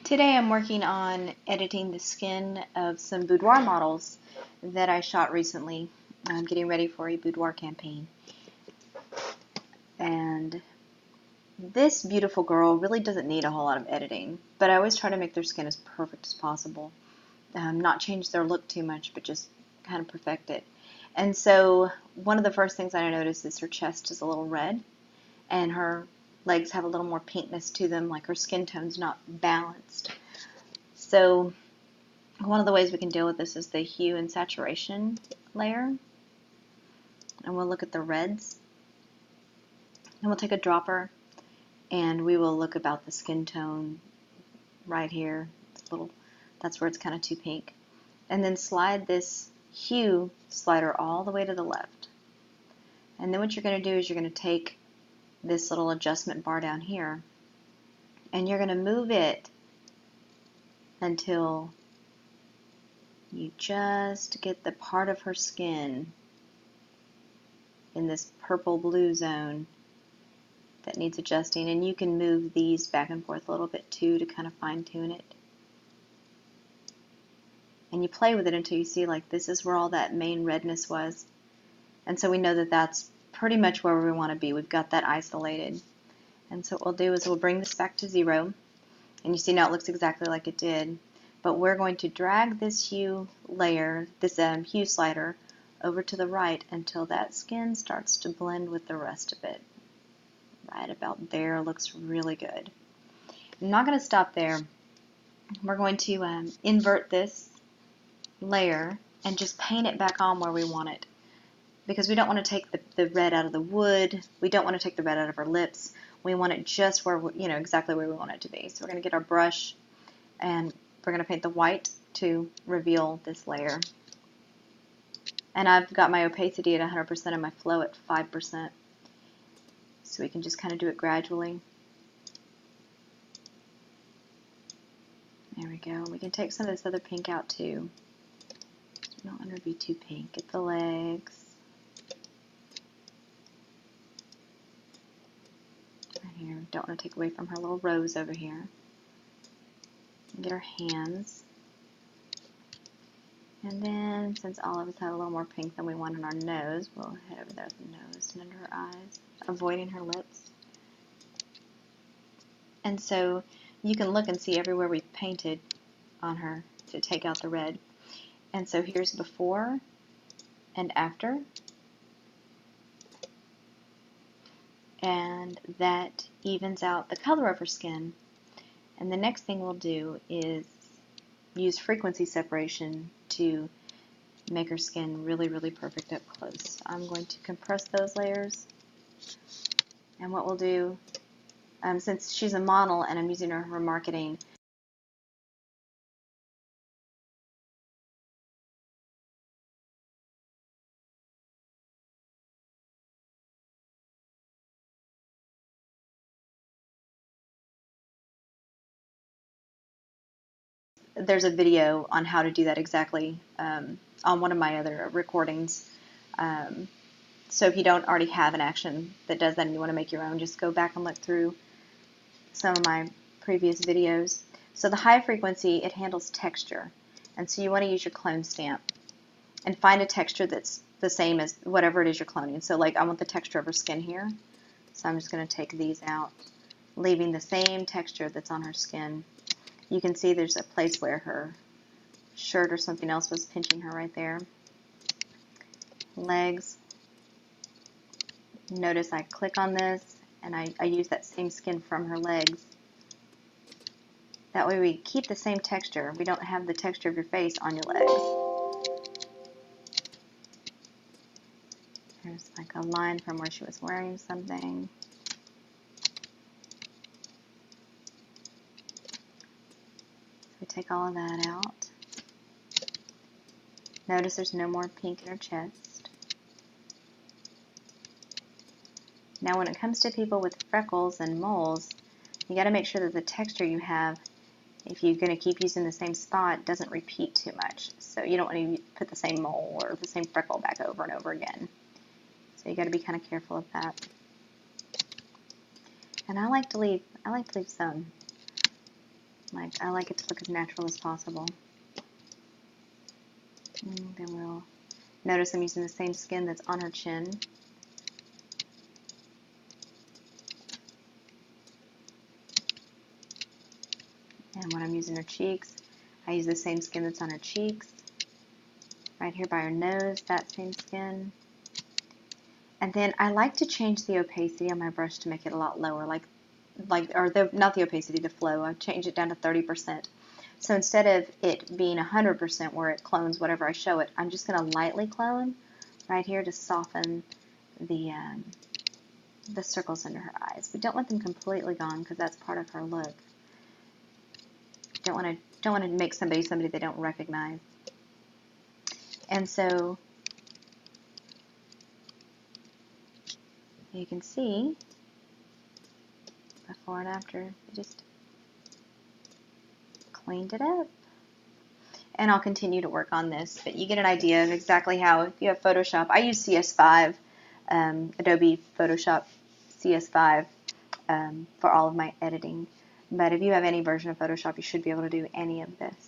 Today I'm working on editing the skin of some boudoir models that I shot recently. I'm getting ready for a boudoir campaign. And this beautiful girl really doesn't need a whole lot of editing, but I always try to make their skin as perfect as possible. Not change their look too much, but just kind of perfect it. And so one of the first things I noticed is her chest is a little red and her legs have a little more pinkness to them, like her skin tone's not balanced. So one of the ways we can deal with this is the Hue and Saturation Layer. And we'll look at the reds. And we'll take a dropper and we will look about the skin tone right here. It's a little, that's where it's kind of too pink. And then slide this hue slider all the way to the left. And then what you're going to do is you're going to take this little adjustment bar down here and you're going to move it until you just get the part of her skin in this purple blue zone that needs adjusting, and you can move these back and forth a little bit too to kind of fine tune it. And you play with it until you see like this is where all that main redness was. And so we know that that's pretty much where we want to be. We've got that isolated. And so what we'll do is we'll bring this back to 0, and you see now it looks exactly like it did. But we're going to drag this hue layer, this hue slider, over to the right until that skin starts to blend with the rest of it. Right about there looks really good. I'm not going to stop there. We're going to invert this layer and just paint it back on where we want it. Because we don't want to take the red out of the wood. We don't want to take the red out of our lips. We want it just where, exactly where we want it to be. So we're going to get our brush and we're going to paint the white to reveal this layer. And I've got my opacity at 100% and my flow at 5%. So we can just kind of do it gradually. There we go. We can take some of this other pink out too. We don't want it to be too pink. Get the legs. Right here. Don't want to take away from her little rose over here. Get her hands. And then, since all of us have a little more pink than we want in our nose, we'll head over there with the nose and under her eyes, avoiding her lips. And so you can look and see everywhere we've painted on her to take out the red. And so here's before and after. And that evens out the color of her skin. And the next thing we'll do is use frequency separation to make her skin really, really perfect up close. I'm going to compress those layers. And what we'll do, since she's a model and I'm using her for marketing, there's a video on how to do that exactly on one of my other recordings. So if you don't already have an action that does that and you want to make your own, just go back and look through some of my previous videos. So the high frequency, it handles texture. And so you want to use your clone stamp and find a texture that's the same as whatever it is you're cloning. So like I want the texture of her skin here. So I'm just going to take these out, leaving the same texture that's on her skin. You can see there's a place where her shirt or something else was pinching her right there. Legs. Notice I click on this and I use that same skin from her legs. That way we keep the same texture. We don't have the texture of your face on your legs. There's like a line from where she was wearing something. We take all of that out. Notice there's no more pink in her chest. Now when it comes to people with freckles and moles, you got to make sure that the texture you have, if you're going to keep using the same spot, doesn't repeat too much. So you don't want to put the same mole or the same freckle back over and over again. So you got to be kind of careful of that. And I like to leave some. Like, I like it to look as natural as possible. Then we'll notice I'm using the same skin that's on her chin. And when I'm using her cheeks, I use the same skin that's on her cheeks. Right here by her nose, that same skin. And then I like to change the opacity on my brush to make it a lot lower, not the opacity, the flow. I change it down to 30%. So instead of it being 100% where it clones whatever I show it, I'm just going to lightly clone right here to soften the circles under her eyes. We don't want them completely gone because that's part of her look. Don't want to make somebody they don't recognize. And so you can see before and after, I just cleaned it up. And I'll continue to work on this, but you get an idea of exactly how, if you have Photoshop, I use CS5, Adobe Photoshop CS5 for all of my editing. But if you have any version of Photoshop, you should be able to do any of this.